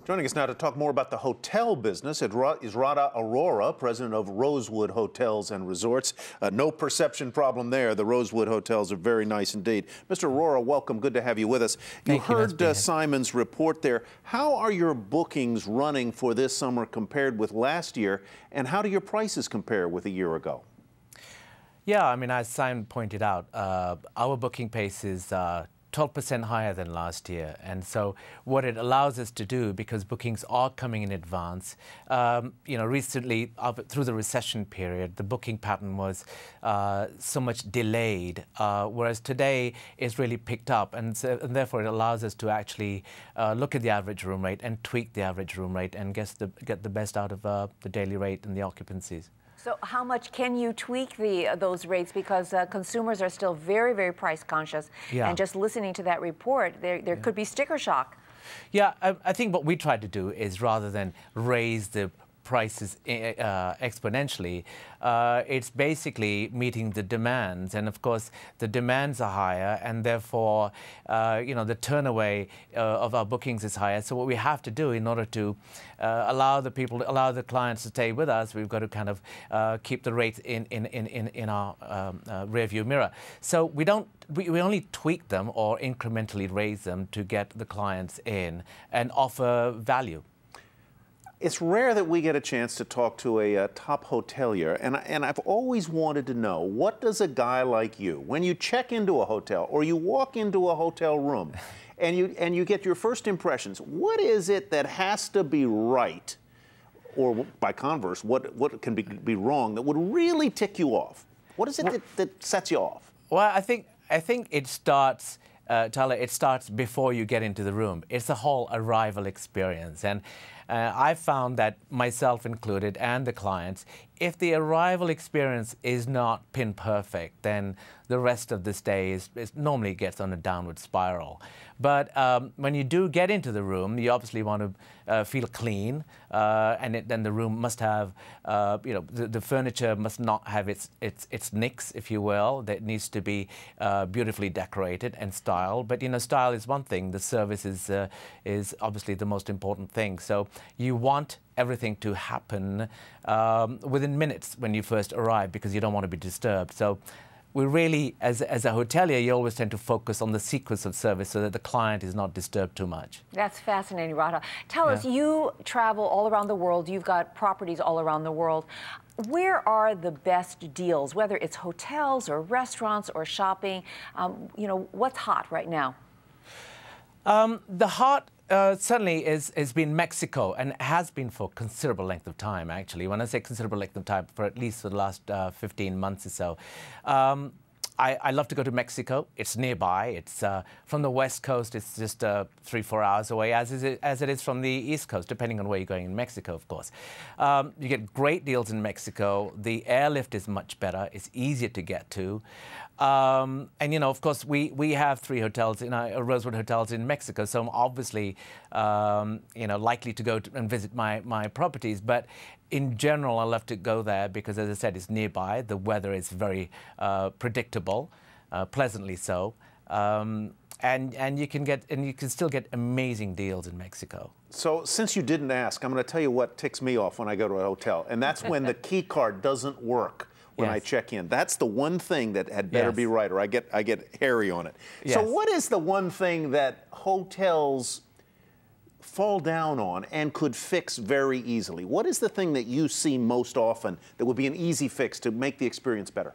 Joining us now to talk more about the hotel business is Rahdha Arora, president of Rosewood Hotels and Resorts. No perception problem there. The Rosewood Hotels are very nice indeed. Mr. Arora, welcome. Good to have you with us. You heard Simon's report there. How are your bookings running for this summer compared with last year, and how do your prices compare with a year ago? Yeah, I mean, as Simon pointed out, our booking pace is 12% higher than last year. And so what it allows us to do, because bookings are coming in advance, recently, through the recession period, the booking pattern was so much delayed, whereas today it's really picked up. And therefore, it allows us to actually look at the average room rate and tweak the average room rate and get the best out of the daily rate and the occupancies. So how much can you tweak those rates? Because consumers are still very, very price conscious. Yeah. And just listening to that report, there could be sticker shock. Yeah, I think what we try to do is, rather than raise the prices exponentially, it's basically meeting the demands. And of course, the demands are higher, and therefore, the turnaway of our bookings is higher. So what we have to do in order to allow the clients to stay with us, we've got to kind of keep the rates in our rear view mirror. So we only tweak them or incrementally raise them to get the clients in and offer value. It's rare that we get a chance to talk to a top hotelier, and I've always wanted to know, what does a guy like you, when you check into a hotel or you walk into a hotel room and you get your first impressions, what is it that has to be right, or by converse, what can be wrong that would really tick you off? What is it that sets you off? Well, I think it starts, Tyler, it starts before you get into the room. It's the whole arrival experience. And I've found that, myself included and the clients, if the arrival experience is not pin perfect, then the rest of the stay normally gets on a downward spiral. But when you do get into the room, you obviously want to feel clean, and then the room must have, the furniture must not have its nicks, if you will. That needs to be beautifully decorated and styled. But style is one thing. The service is obviously the most important thing. So you want everything to happen within minutes when you first arrive, because you don't want to be disturbed. So we really, as a hotelier, you always tend to focus on the sequence of service so that the client is not disturbed too much. That's fascinating, Rahdha. Tell us, you travel all around the world. You've got properties all around the world. Where are the best deals, whether it's hotels or restaurants or shopping? What's hot right now? The hot certainly has been Mexico, and has been for considerable length of time, actually. When I say considerable length of time, for at least the last 15 months or so. I love to go to Mexico. It's nearby. It's from the West Coast. It's just 3-4 hours away, as it is from the East Coast, depending on where you're going in Mexico, of course. You get great deals in Mexico. The airlift is much better. It's easier to get to. And, of course, we have 3 hotels in our Rosewood Hotels in Mexico, so I'm obviously, likely to go and visit my properties. But in general, I love to go there because, as I said, it's nearby. The weather is very predictable, pleasantly so. And you can still get amazing deals in Mexico. So since you didn't ask, I'm going to tell you what ticks me off when I go to a hotel, and that's when the key card doesn't work when I check in. That's the one thing that had better be right, or I get hairy on it. So what is the one thing that hotels fall down on and could fix very easily? What is the thing that you see most often that would be an easy fix to make the experience better?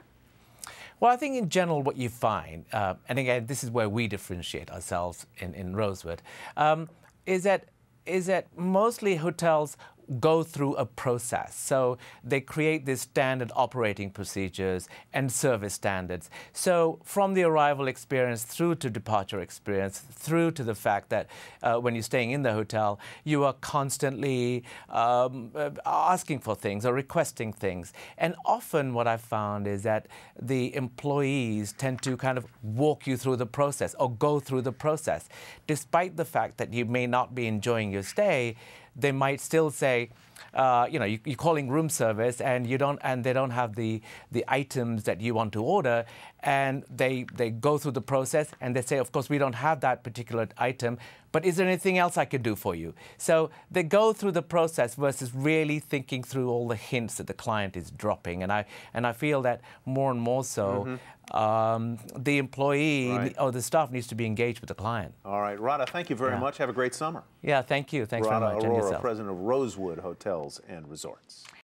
Well, I think in general what you find, and again, this is where we differentiate ourselves in Rosewood, is that mostly hotels go through a process. So they create these standard operating procedures and service standards. So from the arrival experience through to departure experience, through to the fact that when you're staying in the hotel, you are constantly asking for things or requesting things. And often what I've found is that the employees tend to kind of walk you through the process or go through the process. Despite the fact that you may not be enjoying your stay, they might still say, you're calling room service and they don't have the items that you want to order, and they go through the process and they say, of course, we don't have that particular item, but is there anything else I could do for you? So they go through the process versus really thinking through all the hints that the client is dropping, and I feel that more and more so. The employee or the staff needs to be engaged with the client. All right, Rahdha, thank you very much. Have a great summer. Yeah, thank you. Thanks very much. Rahdha And Arora, yourself. president of Rosewood Hotels and Resorts.